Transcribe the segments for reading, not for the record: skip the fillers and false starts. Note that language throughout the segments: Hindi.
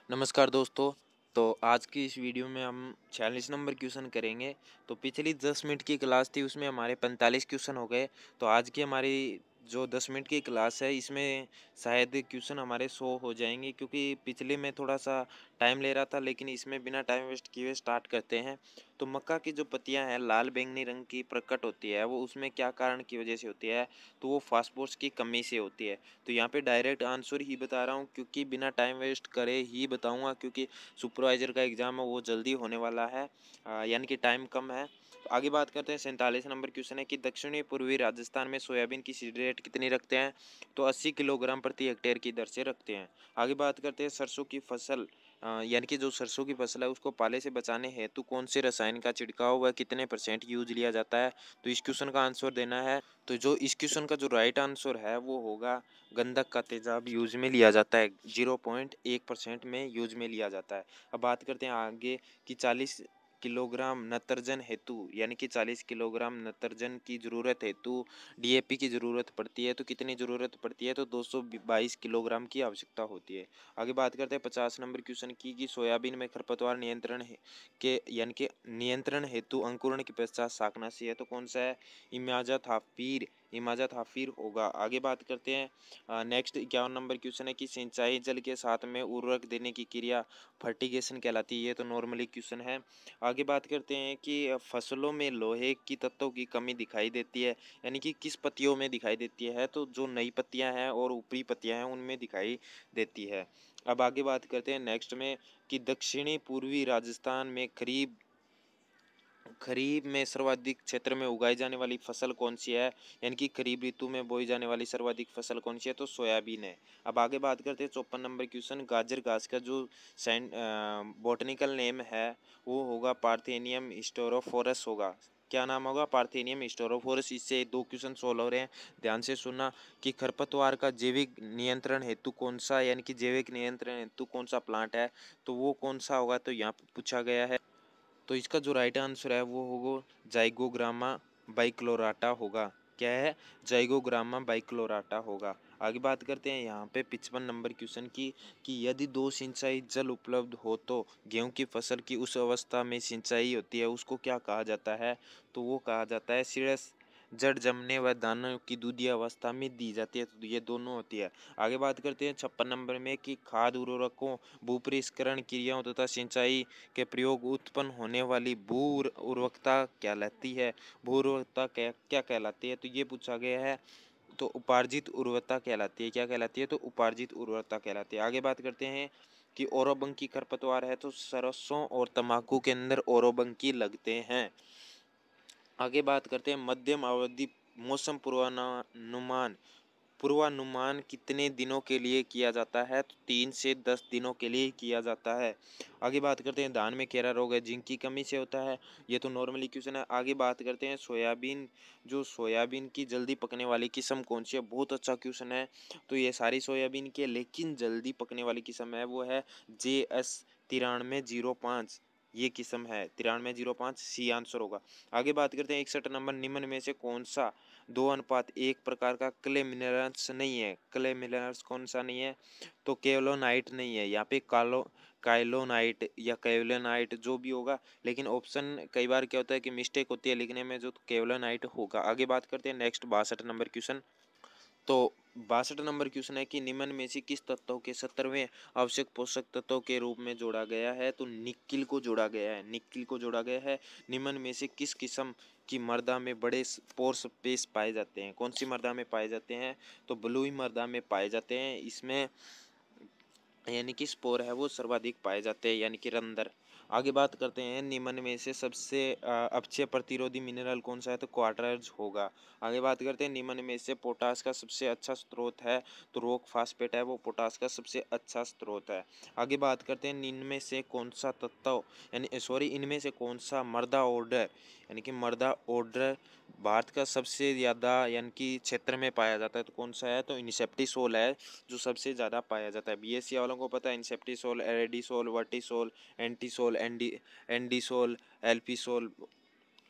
नमस्कार दोस्तों। तो आज की इस वीडियो में हम 46 नंबर क्वेश्चन करेंगे। तो पिछली 10 मिनट की क्लास थी, उसमें हमारे 45 क्वेश्चन हो गए। तो आज की हमारी जो 10 मिनट की क्लास है, इसमें शायद क्वेश्चन हमारे 100 हो जाएंगे, क्योंकि पिछले में थोड़ा सा टाइम ले रहा था, लेकिन इसमें बिना टाइम वेस्ट किए स्टार्ट करते हैं। तो मक्का की जो पत्तियां हैं लाल बैंगनी रंग की प्रकट होती है, वो उसमें क्या कारण की वजह से होती है? तो वो फास्फोरस की कमी से होती है। तो यहाँ पे डायरेक्ट आंसर ही बता रहा हूँ, क्योंकि बिना टाइम वेस्ट करे ही बताऊँगा, क्योंकि सुपरवाइज़र का एग्ज़ाम है वो जल्दी होने वाला है, यानी कि टाइम कम है। तो आगे बात करते हैं। 47 नंबर क्वेश्चन है कि दक्षिणी पूर्वी राजस्थान में सोयाबीन की सीड रेट कितनी रखते हैं? तो 80 किलोग्राम प्रति हेक्टेयर की दर से रखते हैं। आगे बात करते हैं सरसों की फसल, यानी कि जो सरसों की फसल है उसको पाले से बचाने हेतु कौन से रसायन का छिड़काव व कितने परसेंट यूज लिया जाता है? तो इस क्वेश्चन का आंसर देना है। तो जो इस क्वेश्चन का जो राइट आंसर है वो होगा गंधक का तेजाब यूज में लिया जाता है, 0.1% में यूज में लिया जाता है। अब बात करते हैं आगे कि 40 किलोग्राम नत्रजन हेतु, यानी कि 40 किलोग्राम नत्रजन की ज़रूरत हेतु डीएपी की ज़रूरत पड़ती है। तो कितनी ज़रूरत पड़ती है? तो 222 किलोग्राम की आवश्यकता होती है। आगे बात करते हैं 50 नंबर क्वेश्चन की कि सोयाबीन में खरपतवार नियंत्रण के यानी कि नियंत्रण हेतु अंकुरण के पश्चात शाकनाशी है, तो कौन सा है? इमाजा थाफिर होगा। आगे बात करते हैं नेक्स्ट 51 नंबर क्वेश्चन है कि सिंचाई जल के साथ में उर्वरक देने की क्रिया फर्टिगेशन कहलाती है। ये तो नॉर्मली क्वेश्चन है। आगे बात करते हैं कि फसलों में लोहे की तत्वों की कमी दिखाई देती है, यानी कि किस पत्तियों में दिखाई देती है? तो जो नई पत्तियां हैं और ऊपरी पत्तियां हैं उनमें दिखाई देती है। अब आगे बात करते हैं नेक्स्ट में कि दक्षिणी पूर्वी राजस्थान में खरीफ में सर्वाधिक क्षेत्र में उगाई जाने वाली फसल कौन सी है? यानी कि खरीफ ऋतु में बोई जाने वाली सर्वाधिक फसल कौन सी है? तो सोयाबीन है। अब आगे बात करते हैं 54 नंबर क्वेश्चन, गाजर घास का जो बॉटनिकल नेम है वो होगा पार्थेनियम स्टेरोफोरस होगा। क्या नाम होगा? पार्थेनियम स्टेरोफोरस। इससे दो क्वेश्चन सोल्व हो रहे हैं, ध्यान से सुनना। कि खरपतवार का जैविक नियंत्रण हेतु कौन सा, यानी कि जैविक नियंत्रण हेतु कौन सा प्लांट है? तो वो कौन सा होगा? तो यहाँ पे पूछा गया है। तो इसका जो राइट आंसर है वो होगा जाइगोग्रामा बाइक्लोराटा होगा। क्या है? जाइगोग्रामा बाइक्लोराटा होगा। आगे बात करते हैं यहाँ पे 55 नंबर क्वेश्चन की कि यदि दो सिंचाई जल उपलब्ध हो तो गेहूं की फसल की उस अवस्था में सिंचाई होती है उसको क्या कहा जाता है? तो वो कहा जाता है शीर्ष जड़ जमने व दानों की दूधिया अवस्था में दी जाती है। तो ये दोनों होती है। आगे बात करते हैं 56 नंबर में कि खाद उर्वरकों भूपरिष्करण क्रियाओं तथा सिंचाई के प्रयोग उत्पन्न होने वाली भू उर्वरकता कहलाती है। भू उर्वरकता क्या क्या कहलाती है? तो ये पूछा गया है। तो उपार्जित उर्वरकता कहलाती है। क्या कहलाती है? तो उपार्जित उर्वरकता कहलाती है। आगे बात करते हैं कि ओरोबंकी खरपतवार है, तो सरसों और तंबाकू के अंदर ओरोबंकी लगते हैं। आगे बात करते हैं मध्यम अवधि मौसम पूर्वानुमान पूर्वानुमान कितने दिनों के लिए किया जाता है? तो 3 से 10 दिनों के लिए किया जाता है। आगे बात करते हैं धान में खैरा रोग है जिंक की कमी से होता है। ये तो नॉर्मली क्वेश्चन है। आगे बात करते हैं सोयाबीन, जो सोयाबीन की जल्दी पकने वाली किस्म कौन सी है? बहुत अच्छा क्वेश्चन है। तो ये सारी सोयाबीन की है, लेकिन जल्दी पकने वाली किस्म है वो है JS 9305। ये किस्म है 9305, सी आंसर होगा। आगे बात करते हैं 61 नंबर, निम्न में से कौन सा 2:1 प्रकार का क्ले मिनरल्स नहीं है? क्ले मिनरल्स कौन सा नहीं है? तो केवलोनाइट नहीं है। यहाँ पे काइलोनाइट या केवलोनाइट जो भी होगा, लेकिन ऑप्शन कई बार क्या होता है कि मिस्टेक होती है लिखने में, जो केवलोनाइट होगा। आगे बात करते हैं नेक्स्ट 62 नंबर क्वेश्चन। तो 62 नंबर क्वेश्चन है कि निम्न में से किस तत्व के 17वें आवश्यक पोषक तत्व के रूप में जोड़ा गया है? तो निकिल को जोड़ा गया है। निकिल को जोड़ा गया है। निम्न में से किस किस्म की मृदा में बड़े पोर स्पेस पाए जाते हैं? कौन सी मृदा में पाए जाते हैं? तो बलुई मृदा में पाए जाते हैं। इसमें यानी कि स्पोर है वो सर्वाधिक पाए जाते हैं, यानी कि रंदर। आगे बात करते हैं निम्न में से सबसे अपचय प्रतिरोधी मिनरल कौन सा है? तो क्वार्टर्ज होगा। आगे बात करते हैं निम्न में से पोटास का सबसे अच्छा स्रोत है? तो रॉक फास्फेट है वो पोटास का सबसे अच्छा स्रोत है। आगे बात करते हैं इनमें से कौन सा तत्व, यानी सॉरी इनमें से कौन सा मृदा ऑर्डर, यानी कि मृदा ऑर्डर भारत का सबसे ज़्यादा यानी कि क्षेत्र में पाया जाता है? तो कौन सा है? तो इनसेप्टिसोल है जो सबसे ज़्यादा पाया जाता है। बीएससी वालों को पता है इंसेप्टिसोल, एरेडिसोल, वर्टिसोल, एंटीसोल, एंडीसोल, एल्पिसोल,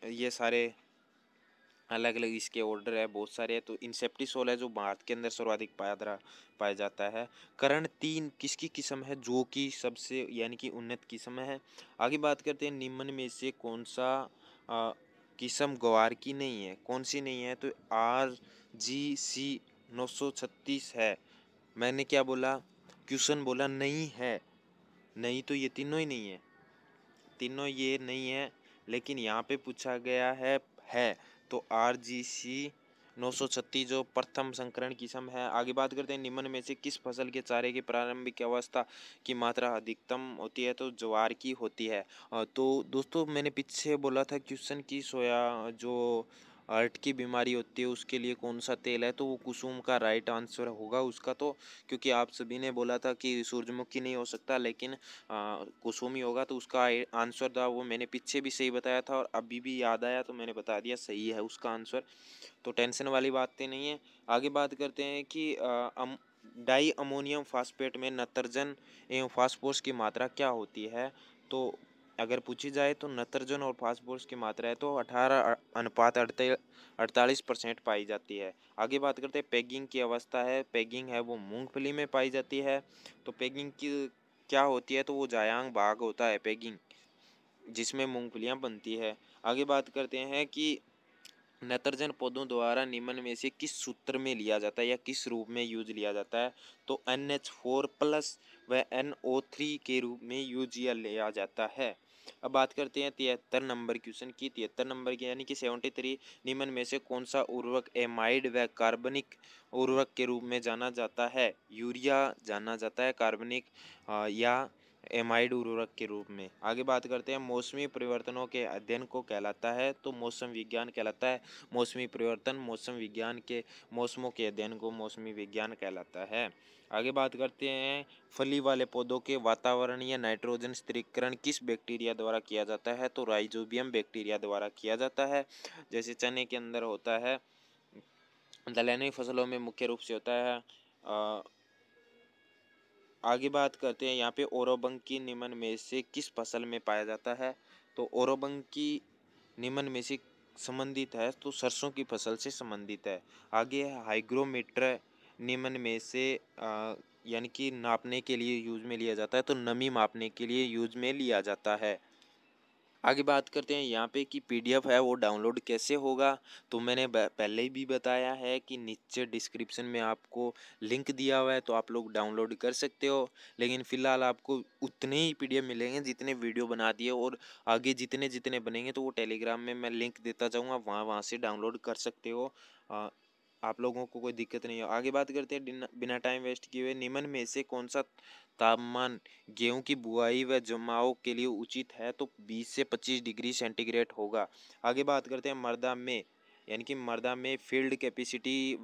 ये सारे अलग अलग इसके ऑर्डर है, बहुत सारे है। तो इंसेप्टिसोल है जो भारत के अंदर सर्वाधिक पाया जाता है। करण 3 किसकी किस्म है, जो कि सबसे यानी कि उन्नत किस्म है। आगे बात करते हैं निम्न में से कौन सा अ, किस्म ग्वार की नहीं है, कौन सी नहीं है, तो RGC 936 है। मैंने क्या बोला, क्वेश्चन बोला नहीं है, नहीं तो ये तीनों ही नहीं है, तीनों ये नहीं है, लेकिन यहाँ पे पूछा गया है तो RGC 936 जो प्रथम संकरण किस्म है। आगे बात करते हैं निम्न में से किस फसल के चारे की प्रारंभिक अवस्था की मात्रा अधिकतम होती है, तो ज्वार की होती है। तो दोस्तों मैंने पीछे बोला था क्वेश्चन की सोया जो हार्ट की बीमारी होती है उसके लिए कौन सा तेल है, तो वो कुसुम का राइट आंसर होगा उसका। तो क्योंकि आप सभी ने बोला था कि सूरजमुखी नहीं हो सकता, लेकिन कुसुम ही होगा, तो उसका आंसर था वो मैंने पीछे भी सही बताया था और अभी भी याद आया तो मैंने बता दिया, सही है उसका आंसर। तो टेंशन वाली बातें नहीं है। आगे बात करते हैं कि डाई अमोनियम फास्फेट में नत्रजन एवं फास्फोरस की मात्रा क्या होती है। तो अगर पूछी जाए तो नत्रजन और फास्फोरस की मात्रा है तो 18:48% पाई जाती है। आगे बात करते हैं पैगिंग की अवस्था है, पैगिंग है वो मूंगफली में पाई जाती है। तो पैगिंग की क्या होती है, तो वो जायांग भाग होता है पैगिंग, जिसमें मूंगफलियां बनती है। आगे बात करते हैं कि नत्रजन पौधों द्वारा निम्न में से किस सूत्र में लिया जाता है या किस रूप में यूज लिया जाता है, तो NH4+ व NO3 के रूप में यूज लिया जाता है। अब बात करते हैं 73 नंबर क्वेश्चन की। 73 नंबर की यानी कि 73, निम्न में से कौन सा उर्वरक एमाइड व कार्बनिक उर्वरक के रूप में जाना जाता है। यूरिया जाना जाता है कार्बनिक या एमाइड उर्वरक के रूप में। आगे बात करते हैं मौसमी परिवर्तनों के अध्ययन को कहलाता है, तो मौसम विज्ञान कहलाता है। मौसमी परिवर्तन मौसम विज्ञान के मौसमों के अध्ययन को मौसमी विज्ञान कहलाता है। आगे बात करते हैं फली वाले पौधों के वातावरणीय नाइट्रोजन स्थिरीकरण किस बैक्टीरिया द्वारा किया जाता है, तो राइजोबियम बैक्टीरिया द्वारा किया जाता है। जैसे चने के अंदर होता है, दलहनी फसलों में मुख्य रूप से होता है। आगे बात करते हैं यहाँ पे ओरोबंकी निम्न में से किस फसल में पाया जाता है, तो ओरोबंकी निम्न में से संबंधित है तो सरसों की फसल से संबंधित है। आगे है हाइग्रोमीटर निम्न में से यानी कि नापने के लिए यूज में लिया जाता है, तो नमी मापने के लिए यूज में लिया जाता है। आगे बात करते हैं यहाँ पे कि PDF है वो डाउनलोड कैसे होगा, तो मैंने पहले ही भी बताया है कि नीचे डिस्क्रिप्शन में आपको लिंक दिया हुआ है तो आप लोग डाउनलोड कर सकते हो। लेकिन फ़िलहाल आपको उतने ही PDF मिलेंगे जितने वीडियो बना दिए, और आगे जितने जितने बनेंगे तो वो टेलीग्राम में मैं लिंक देता जाऊँगा, वहाँ से डाउनलोड कर सकते हो। आप लोगों को कोई दिक्कत नहीं हो। आगे बात करते हैं बिना टाइम वेस्ट किए हुए निम्न में से कौन सा तापमान गेहूं की बुआई व जमाव के लिए उचित है, तो 20 से 25 डिग्री सेंटीग्रेड होगा। आगे बात करते हैं मृदा में, यानी कि मृदा में फील्ड कैपेसिटी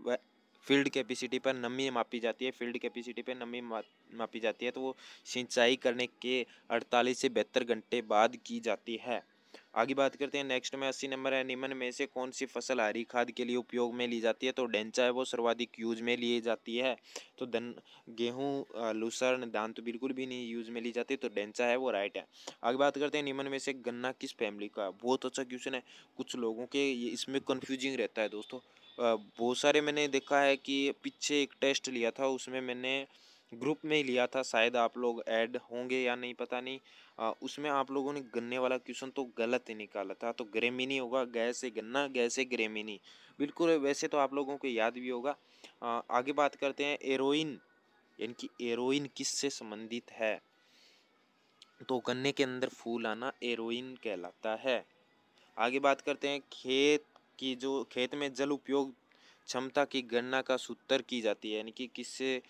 पर नमी मापी जाती है, फील्ड कैपेसिटी पर नमी मापी जाती है, तो वो सिंचाई करने के 48 से 72 घंटे बाद की जाती है। आगे बात करते हैं नेक्स्ट में 80 नंबर है, निम्न में से कौन सी फसल हरी खाद के लिए उपयोग में ली जाती है, तो डेंचा है वो सर्वाधिक यूज में ली जाती है। तो गेहूँ लूसर्न धान तो बिल्कुल भी नहीं यूज में ली जाती, तो डेंचा है वो राइट है। आगे बात करते हैं निम्न में से गन्ना किस फैमिली का, बहुत अच्छा क्वेश्चन है। कुछ लोगों के इसमें कंफ्यूजिंग रहता है दोस्तों। बहुत सारे मैंने देखा है कि पीछे एक टेस्ट लिया था उसमें मैंने ग्रुप में ही लिया था, शायद आप लोग ऐड होंगे या नहीं पता नहीं। उसमें आप लोगों ने गन्ने वाला क्वेश्चन तो गलत ही निकाला था, तो ग्रेमिनी होगा, गै से गन्ना गै से ग्रेमिनी, बिल्कुल वैसे तो आप लोगों को याद भी होगा। आगे बात करते हैं एरोइन, यानी कि एरोइन किससे संबंधित है, तो गन्ने के अंदर फूल आना एरोइन कहलाता है। आगे बात करते हैं खेत में जल उपयोग क्षमता की गणना का सूत्र की जाती है, यानी कि किससे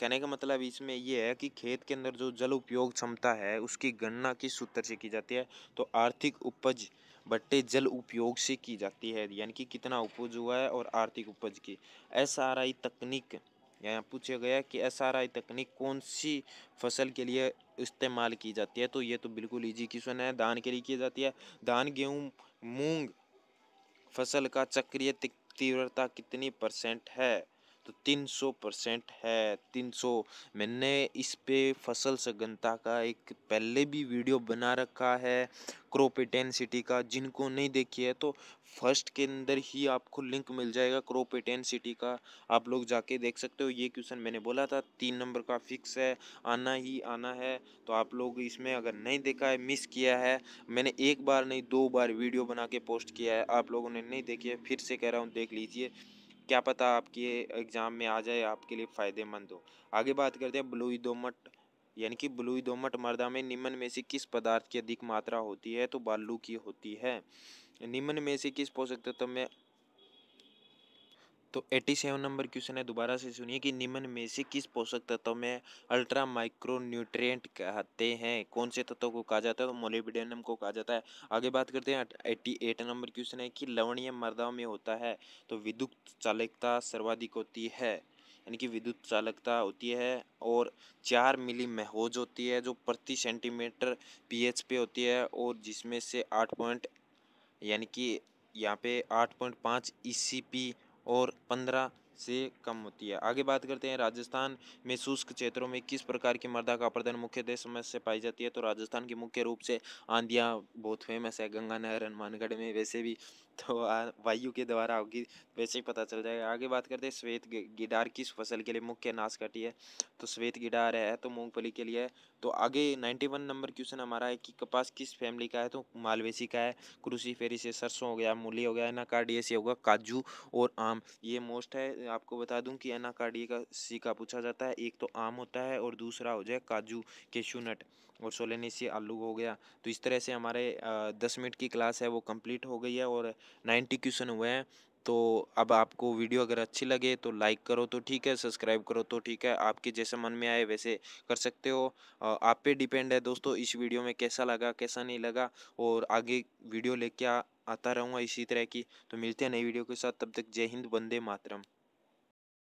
कहने का मतलब इसमें ये है कि खेत के अंदर जो जल उपयोग क्षमता है उसकी गणना किस सूत्र से की जाती है, तो आर्थिक उपज बट्टे जल उपयोग से की जाती है, यानी कि कितना उपज हुआ है और आर्थिक उपज की। SRI तकनीक यहाँ पूछा गया कि SRI तकनीक कौन सी फसल के लिए इस्तेमाल की जाती है, तो ये तो बिल्कुल इजी क्वेश्चन है, धान के लिए की जाती है। धान गेहूँ मूंग फसल का चक्रीय तीव्रता कितनी % है, तो 300% है, 300। मैंने इस पे फसल सघनता का एक पहले भी वीडियो बना रखा है, क्रॉप इंटेंसिटी का, जिनको नहीं देखी है तो फर्स्ट के अंदर ही आपको लिंक मिल जाएगा क्रॉप इंटेंसिटी का, आप लोग जाके देख सकते हो। ये क्वेश्चन मैंने बोला था 3 नंबर का फिक्स है, आना ही आना है। तो आप लोग इसमें अगर नहीं देखा है, मिस किया है, मैंने एक बार नहीं 2 बार वीडियो बना के पोस्ट किया है, आप लोगों ने नहीं देखी है, फिर से कह रहा हूँ देख लीजिए, क्या पता आपके एग्ज़ाम में आ जाए, आपके लिए फ़ायदेमंद हो। आगे बात करते हैं बलुई दोमट, यानी कि बलुई दोमट मृदा में निम्न में से किस पदार्थ की अधिक मात्रा होती है? तो बालू की होती है। निम्न में से किस पोषक तत्व में, तो 87 नंबर क्वेश्चन है, दोबारा से सुनिए कि निम्न में से किस पोषक तत्व में अल्ट्रा माइक्रो न्यूट्रिएंट कहते हैं? कौन से तत्व को कहा जाता है? तो मोलिब्डेनम को कहा जाता है। आगे बात करते हैं 88 नंबर क्वेश्चन है कि लवणीय मृदाओं में होता है, तो विद्युत चालकता सर्वाधिक होती है, यानी कि विद्युत चालकता होती है, और 4 मिली महौज होती है जो प्रति सेंटीमीटर पीएच पे होती है, और जिसमें से 8 पॉइंट, यानी कि यहाँ पे 8.5 ईसीपी और 15 से कम होती है। आगे बात करते हैं राजस्थान में शुष्क क्षेत्रों में किस प्रकार की मृदा का अपरदन मुख्य देश समस्या पाई जाती है? तो राजस्थान की मुख्य रूप से आंधियाँ बहुत फेमस है, गंगानगर हनुमानगढ़ में वैसे भी, तो वायु के द्वारा होगी, वैसे ही पता चल जाएगा। आगे बात करते हैं श्वेत गिडार किस फसल के लिए मुख्य नाशकाटी है? तो श्वेत गिडार है तो मूंगफली के लिए है। तो आगे 91 नंबर क्वेश्चन हमारा है कि कपास किस फैमिली का है? तो मालवेसी का है। क्रूसीफेरी से सरसों हो गया, मूली हो गया, एनाकार्डियेसी होगा काजू और आम, ये मोस्ट है। आपको बता दूं कि एनाकार्डियेसी का पूछा जाता है, एक तो आम होता है और दूसरा हो जाए काजू केशू नट, और सोलेनेसी आलू हो गया। तो इस तरह से हमारे 10 मिनट की क्लास है वो कंप्लीट हो गई है और 90 क्वेश्चन हुए हैं। तो अब आपको वीडियो अगर अच्छी लगे तो लाइक करो तो ठीक है, सब्सक्राइब करो तो ठीक है, आपके जैसे मन में आए वैसे कर सकते हो। आप पे डिपेंड है दोस्तों इस वीडियो में कैसा लगा कैसा नहीं लगा, और आगे वीडियो लेके आता रहूँगा इसी तरह की। तो मिलते हैं नई वीडियो के साथ, तब तक जय हिंद, वंदे मातरम।